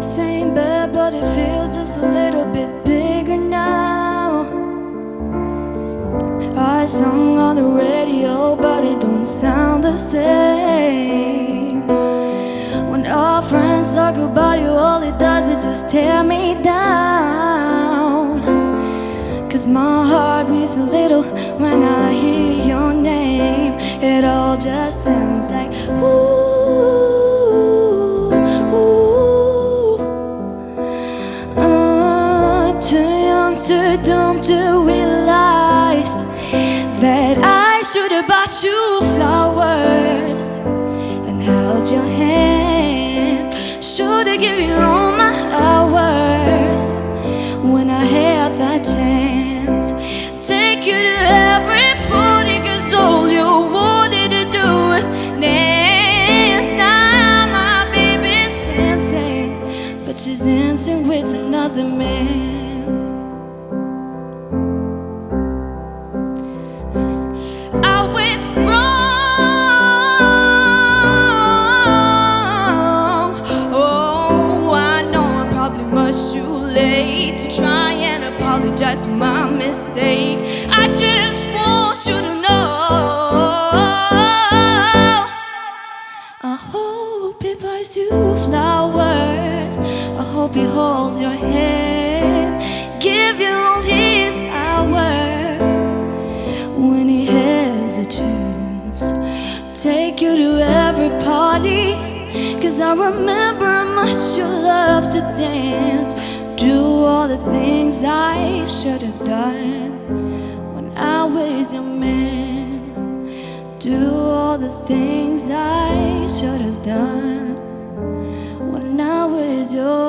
Same bed, but it feels just a little bit bigger now. I sung on the radio, but it don't sound the same. When our friends talk about you, all it does is just tear me down. Cause my heart beats a little when I hear your name. It all just sounds like ooh, ooh. Too young, too dumb to realize that I should have bought you flowers and held your hand. Should have given you all my hours when I had that chance. Take you to everybody, cause all you wanted to do was dance. Now my baby's dancing, but she's dancing with another man. I went wrong. Oh, I know I'm probably much too late to try and apologize for my mistake. I just want you to know I hope he buys you flowers. I hope he holds your hand, give you all his hours when he has a chance. Take you to every party, cause I remember how much you love to dance. Do all the things I should have done when I was your man. Do all the things I should have done when I was your